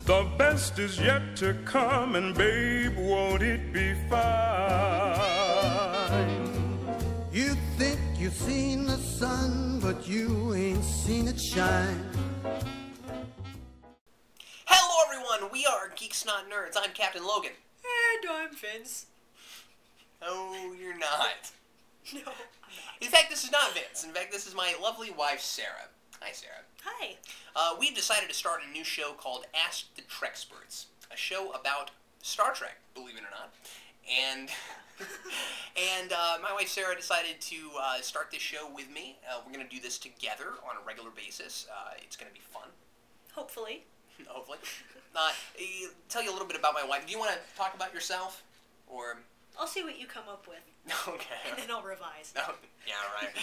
The best is yet to come, and babe, won't it be fine? You think you've seen the sun, but you ain't seen it shine. Hello everyone, we are Geeks Not Nerds. I'm Captain Logan. And I'm Vince. Oh, you're not. No, I'm not. In fact, this is not Vince. In fact, this is my lovely wife, Sarah. Hi, Sarah. Hi. We've decided to start a new show called Ask the Treksperts, a show about Star Trek, believe it or not. And my wife Sarah decided to start this show with me. We're going to do this together on a regular basis. It's going to be fun. Hopefully. Hopefully. Tell you a little bit about my wife. Do you want to talk about yourself? Or... I'll see what you come up with. Okay. And then I'll revise. Oh, yeah, right.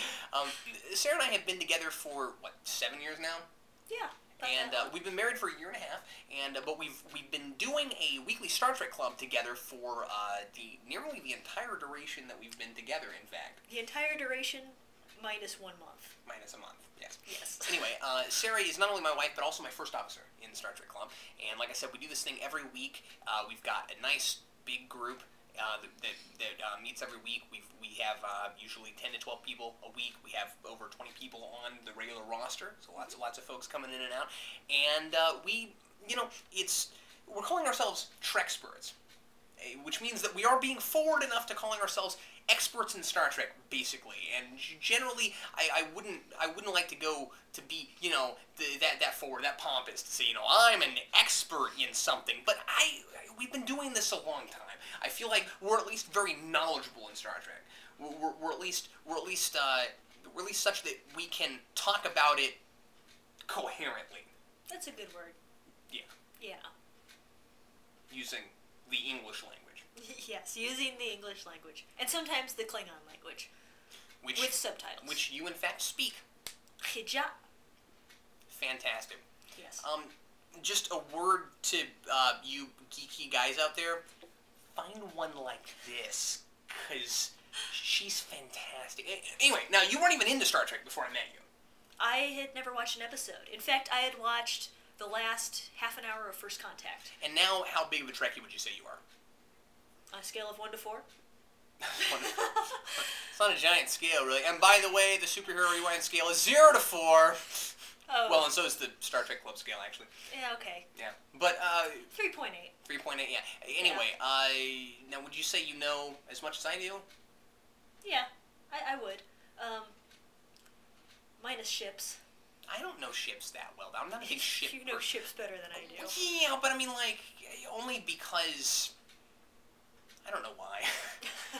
Sarah and I have been together for, what, 7 years now? Yeah. And we've been married for a year and a half, but we've been doing a weekly Star Trek club together for nearly the entire duration that we've been together, in fact. The entire duration minus 1 month. Minus a month, yes. Yes. Anyway, Sarah is not only my wife, but also my first officer in the Star Trek club. And like I said, we do this thing every week. We've got a nice big group that meets every week. We have usually 10 to 12 people a week. We have over 20 people on the regular roster, so lots of folks coming in and out. And we're calling ourselves Trexperts, which means that we are being forward enough to calling ourselves experts in Star Trek, basically. And generally, I wouldn't like to go to be, that forward, that pompous, to say, I'm an expert in something. But we've been doing this a long time. I feel like we're at least very knowledgeable in Star Trek. We're at least such that we can talk about it coherently. That's a good word. Yeah. Yeah. Using the English language. Yes, using the English language. And sometimes the Klingon language. With subtitles. Which you, in fact, speak. Hija. Fantastic. Yes. Just a word to you geeky guys out there. Find one like this, because she's fantastic. Anyway, now, you weren't even into Star Trek before I met you. I had never watched an episode. In fact, I had watched the last half an hour of First Contact. And now, how big of a Trekkie would you say you are? On a scale of 1 to 4? It's not a giant scale, really. And by the way, the superhero rewind scale is 0 to 4. Oh. Well, and so is the Star Trek Club scale, actually. Yeah, okay. Yeah. But, 3.8. 3.8, yeah. Anyway, now would you say you know as much as I do? Yeah, I would. Minus ships. I don't know ships that well. I'm not a big ship You know ships better than I do. Yeah, but I mean, like, only because... I don't know why.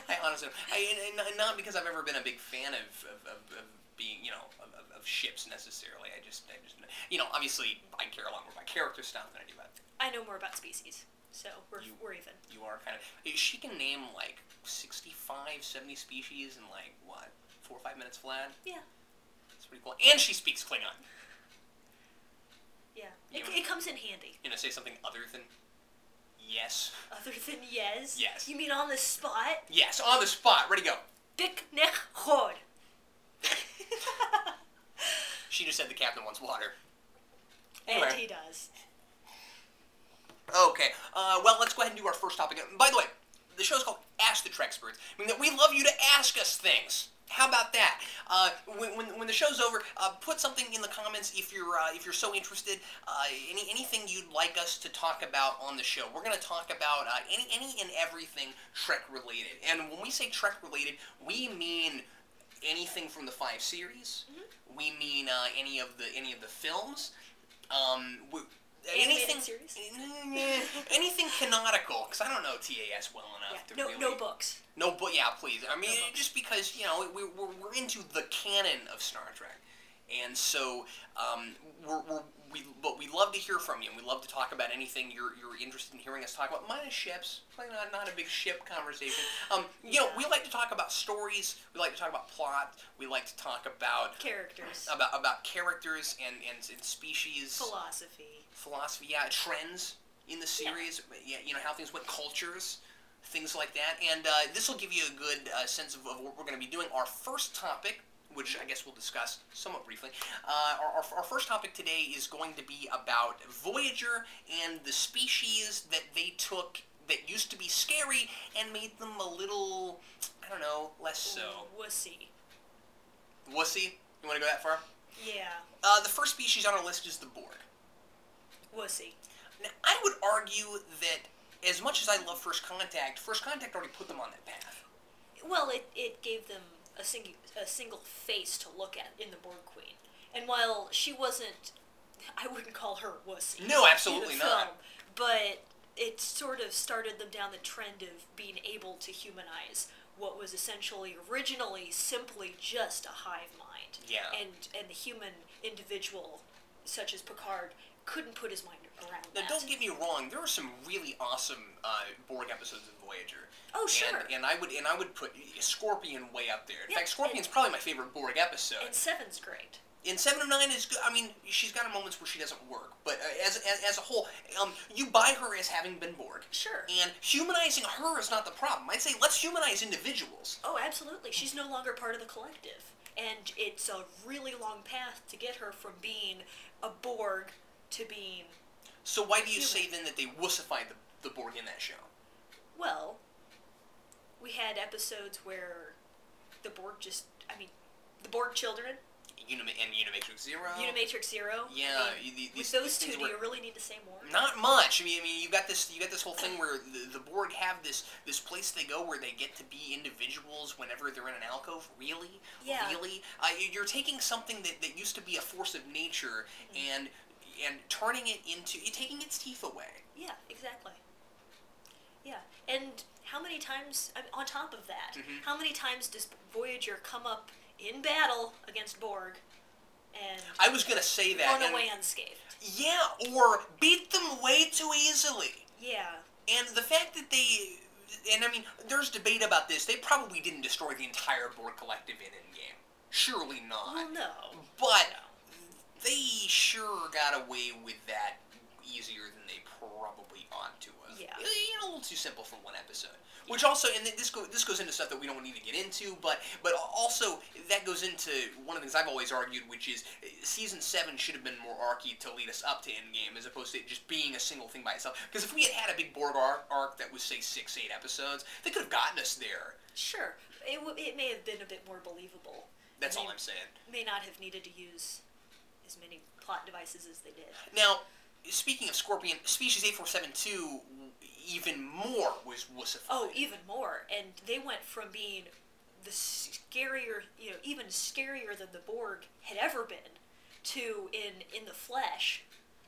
I honestly... not because I've ever been a big fan of being, of ships, necessarily. I just... obviously, I care a lot more about character stuff than I do about... I know more about species, so we're even. You are kind of... She can name, like, 65, 70 species in, like, what, 4 or 5 minutes flat? Yeah. That's pretty cool. And she speaks Klingon. Yeah. It comes in handy. You know, say something other than yes. Other than yes? Yes. You mean on the spot? Yes, on the spot. Ready to go. Dik nech hod. She just said the captain wants water. Anyway. And he does. Okay, well, let's go ahead and do our first topic. By the way, the show's called Ask the Treksperts. I mean, we love you to ask us things. How about that? When the show's over, put something in the comments if you're so interested. Anything you'd like us to talk about on the show. We're going to talk about any and everything Trek related. And when we say Trek related, we mean anything from the 5 series. Mm-hmm. We mean any of the films. Anything series? Anything canonical, because I don't know TAS well enough to really... No books. No book, yeah, please. I mean, No just because, we're into the canon of Star Trek. And so, we'd love to hear from you, and we'd love to talk about anything you're interested in hearing us talk about. Minus ships. Probably not a big ship conversation. We like to talk about stories. We like to talk about plot. We like to talk about... Characters. About characters and species. Philosophy, yeah. Trends in the series. Yeah. How things went, cultures. Things like that. And this will give you a good sense of what we're going to be doing. Our first topic which I guess we'll discuss somewhat briefly. Our first topic today is going to be about Voyager and the species that they took that used to be scary and made them a little, I don't know, less so. Wussy. Wussy? You want to go that far? Yeah. The first species on our list is the Borg. Wussy. Now, I would argue that as much as I love First Contact already put them on that path. Well, it gave them a single face to look at in the Borg Queen. And while she wasn't, I wouldn't call her wussy. No, absolutely in the not. film, but it sort of started them down the trend of being able to humanize what was essentially originally simply just a hive mind. Yeah. And the human individual, such as Picard, couldn't put his mind around Now, that. don't get me wrong. There are some really awesome Borg episodes of Voyager. Oh, sure. And I would put Scorpion way up there. In Yeah, fact, Scorpion's probably my favorite Borg episode. And Seven's great. And 7 of 9 is good. I mean, she's got moments where she doesn't work, but as a whole, you buy her as having been Borg. Sure. And humanizing her is not the problem. I'd say let's humanize individuals. Oh, absolutely. She's no longer part of the collective. And it's a really long path to get her from being a Borg to being... So why do you human. say then that they wussified the Borg in that show? Well, we had episodes where the Borg just... I mean, the Borg children... Unimatrix Zero. Unimatrix Zero. Yeah, I mean, with those two, do you really need to say more? Not much. I mean, you got this whole thing where the Borg have this place they go where they get to be individuals whenever they're in an alcove. Really? Yeah. Really? You're taking something that used to be a force of nature and turning it into taking its teeth away. Yeah, exactly. Yeah, and how many times, I mean, on top of that, how many times does Voyager come up in battle against Borg and I was gonna say that. run away unscathed? Yeah, or beat them way too easily. Yeah. And the fact that they, and I mean, there's debate about this. They probably didn't destroy the entire Borg collective in Endgame. Surely not. Well, no. But they sure got away with that easier than they probably ought to have. Yeah. A little too simple for one episode. Which also, and this goes into stuff that we don't need to get into, but also that goes into one of the things I've always argued, which is Season 7 should have been more arcy to lead us up to Endgame, as opposed to it just being a single thing by itself. Because if we had a big Borg arc that was, say, 6-8 episodes, they could have gotten us there. Sure. It may have been a bit more believable. That's all I'm saying. May not have needed to use as many plot devices as they did. Now, speaking of Scorpion, Species 8472 even more was wussified. Oh, even more. And they went from being the scarier, even scarier than the Borg had ever been, to in the flesh.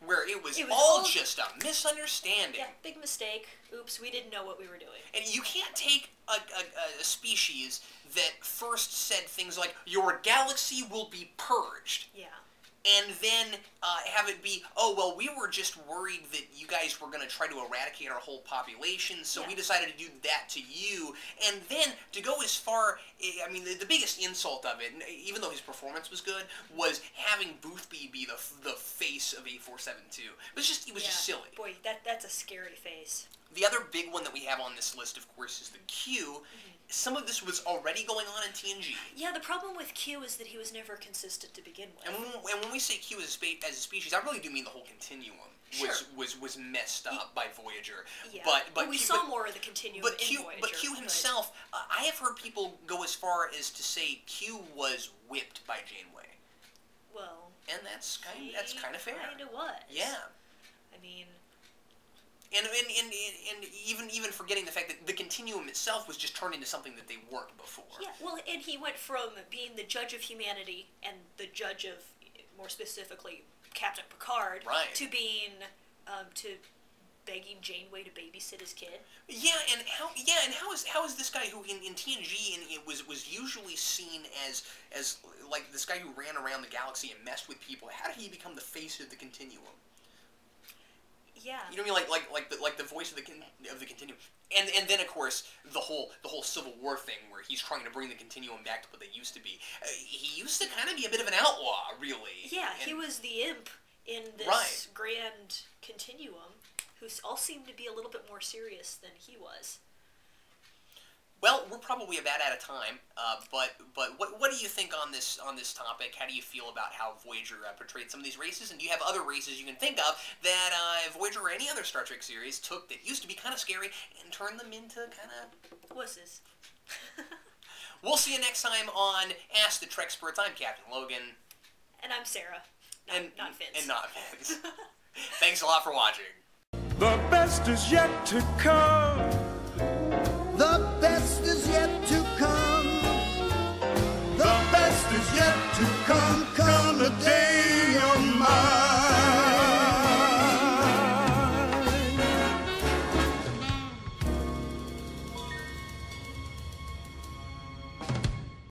Where it was all just a misunderstanding. Yeah, big mistake. Oops, we didn't know what we were doing. And you can't take a species that first said things like, your galaxy will be purged. Yeah. And then have it be, oh, well, we were just worried that you guys were going to try to eradicate our whole population, so we decided to do that to you. And then to go as far, I mean, the biggest insult of it, even though his performance was good, was having Boothby be the face of 8472. It was just silly. Boy, that's a scary face. The other big one that we have on this list, of course, is the Q. Some of this was already going on in TNG. Yeah, the problem with Q is that he was never consistent to begin with. And when we say Q as a species, I really do mean the whole continuum was messed up by Voyager. Yeah, but we saw more of the continuum in Voyager. But Q himself, I have heard people go as far as to say Q was whipped by Janeway. Well, and that's kind of fair. Kind of was. Yeah. I mean. And even forgetting the fact that the continuum itself was just turned into something that they weren't before. Yeah, well, and he went from being the judge of humanity and the judge of, more specifically, Captain Picard, to being, to begging Janeway to babysit his kid. Yeah, and how is this guy who in TNG and it was usually seen as like this guy who ran around the galaxy and messed with people? How did he become the face of the continuum? Yeah. You know what I mean? Like the voice of the continuum, and then of course the whole Civil War thing where he's trying to bring the continuum back to what they used to be. He used to kind of be a bit of an outlaw, really. Yeah, he was the imp in this grand continuum, who all seemed to be a little bit more serious than he was. Well, we're probably about out of time, but what do you think on this topic? How do you feel about how Voyager portrayed some of these races? And do you have other races you can think of that Voyager or any other Star Trek series took that used to be kind of scary and turned them into kind of... wusses. We'll see you next time on Ask the Treksperts. I'm Captain Logan. And I'm Sarah. Not Vince. And not Vince. Thanks a lot for watching. The best is yet to come. The